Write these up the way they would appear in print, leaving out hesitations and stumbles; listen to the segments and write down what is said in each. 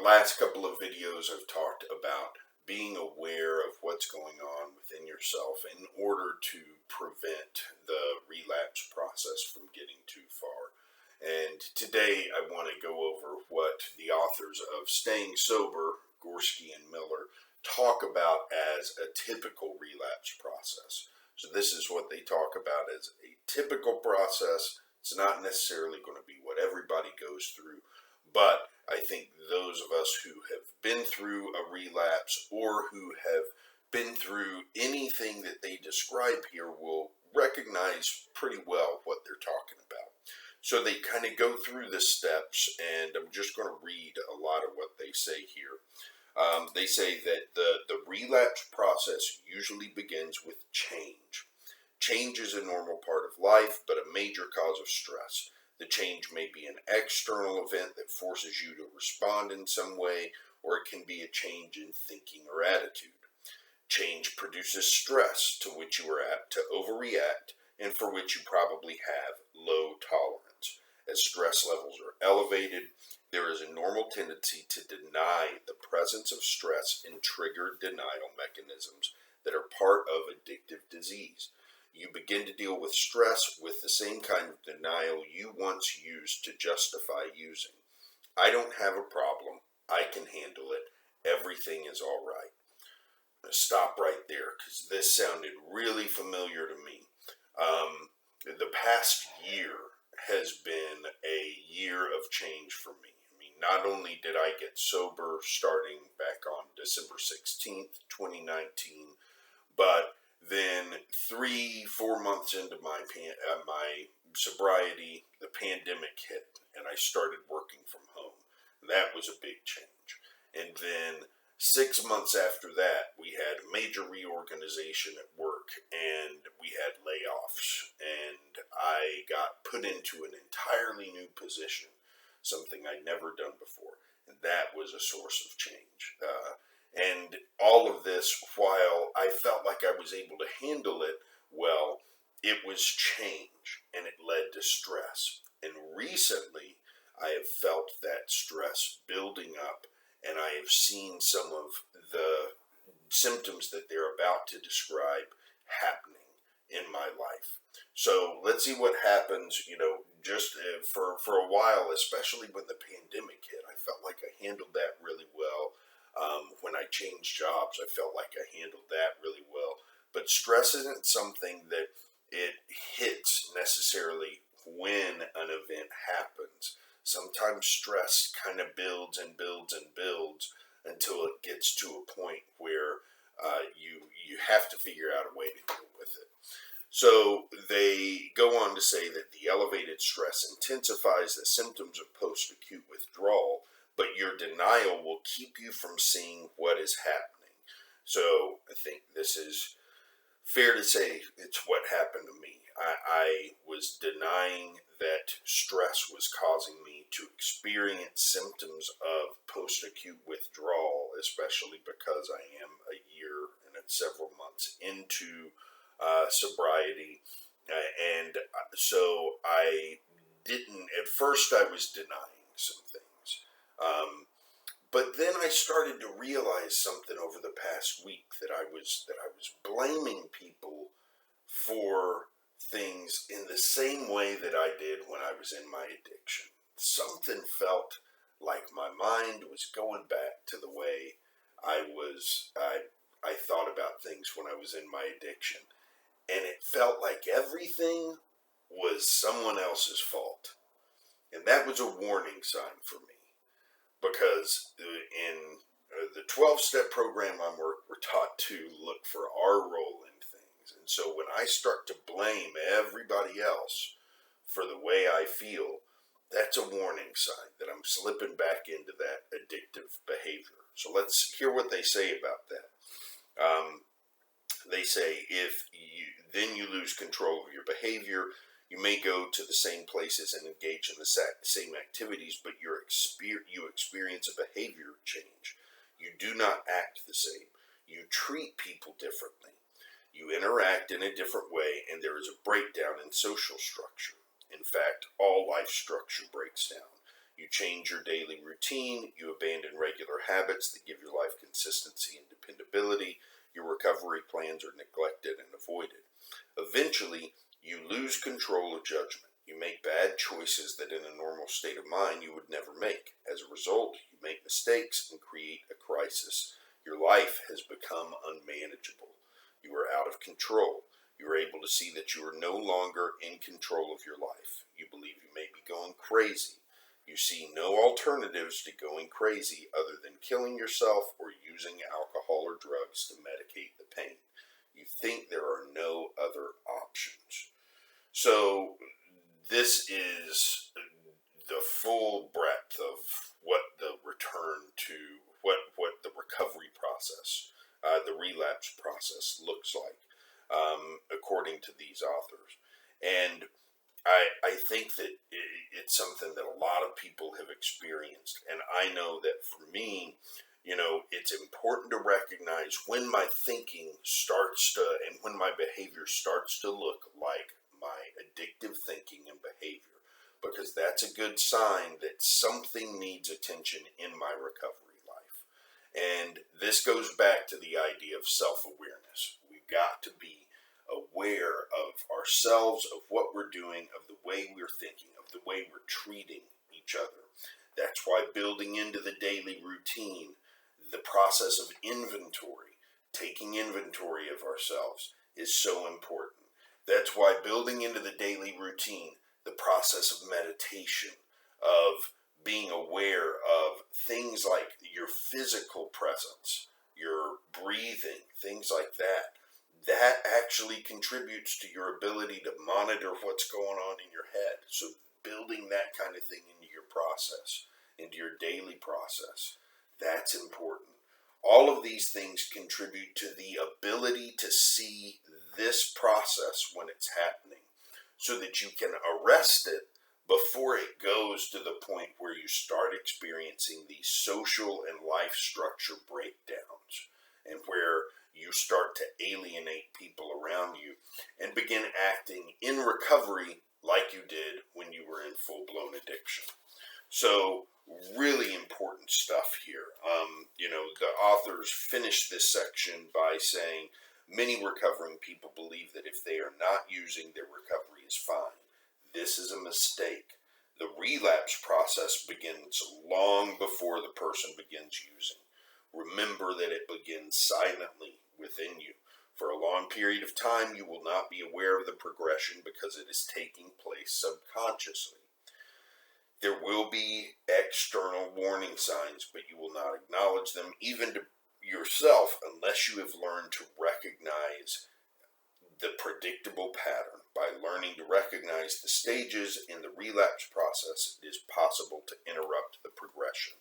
last couple of videos I've talked about being aware of what's going on within yourself in order to prevent the relapse process from getting too far. And today I want to go over what the authors of Staying Sober, Gorski and Miller, talk about as a typical relapse process. So this is what they talk about as a typical process. It's not necessarily going to be what everybody goes through, but I think those of us who have been through a relapse or who have been through anything that they describe here will recognize pretty well what they're talking about. So they kind of go through the steps, and I'm just going to read a lot of what they say here. They say that the relapse process usually begins with change. Change is a normal part of life, but a major cause of stress. The change may be an external event that forces you to respond in some way, or it can be a change in thinking or attitude. Change produces stress to which you are apt to overreact and for which you probably have low tolerance. As stress levels are elevated, there is a normal tendency to deny the presence of stress and trigger denial mechanisms that are part of addictive disease. You begin to deal with stress with the same kind of denial you once used to justify using. I don't have a problem. I can handle it. Everything is all right. I'm going to stop right there because this sounded really familiar to me. The past year has been a year of change for me. I mean, not only did I get sober starting back on December 16th, 2019, but then 3-4 months into my sobriety, the pandemic hit, and I started working from home. That was a big change. And then 6 months after that, we had major reorganization at work, and we had layoffs, and I got put into an entirely new position, something I'd never done before, and that was a source of change. And all of this, while I felt like I was able to handle it well, it was change, and it led to stress. And recently, I have felt that stress building up, and I have seen some of the symptoms that they're about to describe happening in my life. So let's see what happens, just for a while, especially when the pandemic hit. I felt like I handled that really well. When I changed jobs, I felt like I handled that really well. But stress isn't something that it hits necessarily when an event happens. Sometimes stress kind of builds and builds and builds until it gets to a point where you have to figure out a way to deal with it. So they go on to say that the elevated stress intensifies the symptoms of post-acute withdrawal, but your denial will keep you from seeing what is happening. So I think this is fair to say it's what happened to me. I was denying that stress was causing me to experience symptoms of post-acute withdrawal, especially because I am a year and several months into sobriety. And so I didn't, at first I was denying some things. But then I started to realize something over the past week that I was blaming people for things in the same way that I did when I was in my addiction. Something felt like my mind was going back to the way I thought about things when I was in my addiction. And it felt like everything was someone else's fault. And that was a warning sign for me. Because in the 12-step program I'm we're taught to look for our role in things. And so when I start to blame everybody else for the way I feel, that's a warning sign that I'm slipping back into that addictive behavior. So let's hear what they say about that. They say then you lose control of your behavior. You may go to the same places and engage in the same activities, but you experience a behavior change. You do not act the same. You treat people differently. You interact in a different way, and there is a breakdown in social structure. In fact, all life structure breaks down. You change your daily routine. You abandon regular habits that give your life consistency and dependability. Your recovery plans are neglected and avoided. Eventually, you lose control of judgment. You make bad choices that in a normal state of mind you would never make. As a result, you make mistakes and create a crisis. Your life has become unmanageable. You are out of control. You are able to see that you are no longer in control of your life. You believe you may be going crazy. You see no alternatives to going crazy other than killing yourself or using alcohol or drugs to medicate the pain. You think there are no other options. So this is the full breadth of what the return to, what the recovery process, the relapse process looks like, according to these authors. And I think that it's something that a lot of people have experienced. And I know that for me, it's important to recognize when my thinking starts to, and when my behavior starts to look like my addictive thinking and behavior, because that's a good sign that something needs attention in my recovery life. And this goes back to the idea of self-awareness. We've got to be aware of ourselves, of what we're doing, of the way we're thinking, of the way we're treating each other. That's why building into the daily routine, the process of inventory, taking inventory of ourselves, is so important. That's why building into the daily routine, the process of meditation, of being aware of things like your physical presence, your breathing, things like that, that actually contributes to your ability to monitor what's going on in your head. So building that kind of thing into your process, into your daily process, that's important. All of these things contribute to the ability to see this process when it's happening so that you can arrest it before it goes to the point where you start experiencing these social and life structure breakdowns and where you start to alienate people around you and begin acting in recovery like you did when you were in full-blown addiction. So really important stuff here. The authors finish this section by saying many recovering people believe that if they are not using, their recovery is fine. This is a mistake. The relapse process begins long before the person begins using. Remember that it begins silently within you. For a long period of time, you will not be aware of the progression because it is taking place subconsciously. There will be external warning signs, but you will not acknowledge them, even to yourself, unless you have learned to recognize the predictable pattern. By learning to recognize the stages in the relapse process, it is possible to interrupt the progression.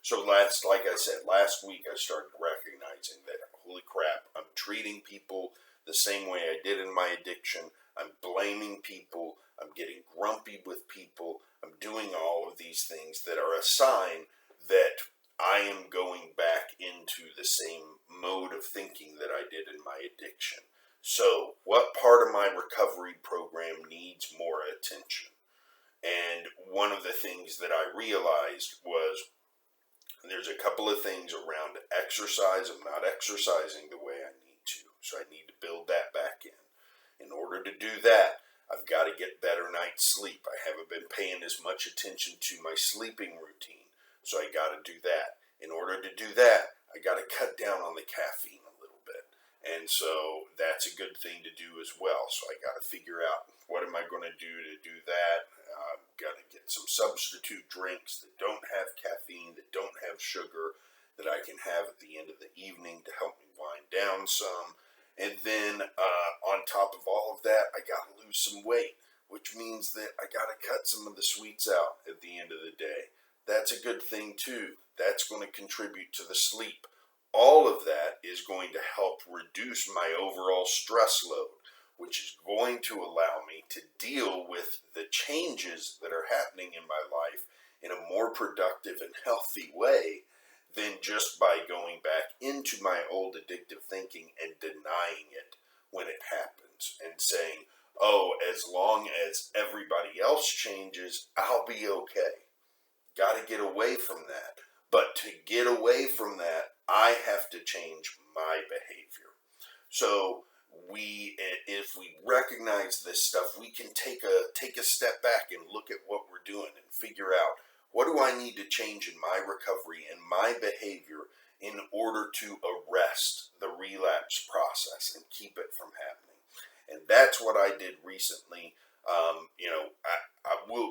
So like I said, last week I started recognizing that, holy crap, I'm treating people the same way I did in my addiction. I'm blaming people. I'm getting grumpy with people. I'm doing all of these things that are a sign that I am going back into the same mode of thinking that I did in my addiction. So what part of my recovery program needs more attention? And one of the things that I realized was there's a couple of things around exercise. I'm not exercising the way I need to, so I need to build that back in. In order to do that, I've got to get better night's sleep. I haven't been paying as much attention to my sleeping routine, so I got to do that. In order to do that, I got to cut down on the caffeine a little bit. And so that's a good thing to do as well. So I got to figure out what am I going to do that. I've got to get some substitute drinks that don't have caffeine, that don't have sugar, that I can have at the end of the evening to help me wind down some. And then on top of all of that, I got to lose some weight, which means that I got to cut some of the sweets out at the end of the day. That's a good thing too. That's going to contribute to the sleep. All of that is going to help reduce my overall stress load, which is going to allow me to deal with the changes that are happening in my life in a more productive and healthy way than just by going back into my old addictive thinking and denying it when it happens and saying, oh, as long as everybody else changes, I'll be okay. Got to get away from that. But to get away from that, I have to change my behavior. So if we recognize this stuff, we can take a step back and look at what we're doing and figure out, what do I need to change in my recovery and my behavior in order to arrest the relapse process and keep it from happening. And that's what I did recently.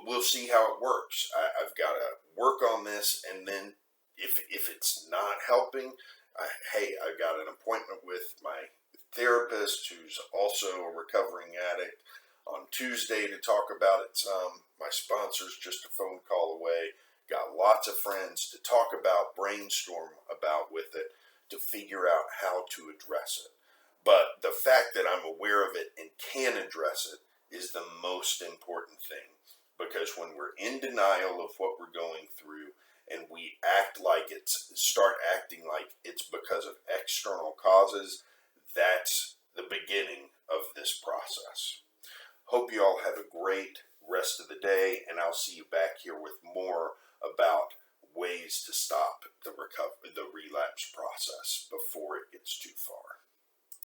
We'll see how it works. I've got to work on this, and then if it's not helping, I've got an appointment with my therapist, who's also a recovering addict, on Tuesday to talk about it some. My sponsor's just a phone call away. Got lots of friends to talk about, brainstorm about with it, to figure out how to address it. But the fact that I'm aware of it and can address it is the most important thing. Because when we're in denial of what we're going through, and we start acting like it's because of external causes, that's the beginning of this process. Hope you all have a great rest of the day, and I'll see you back here with more about ways to stop the relapse process before it gets too far.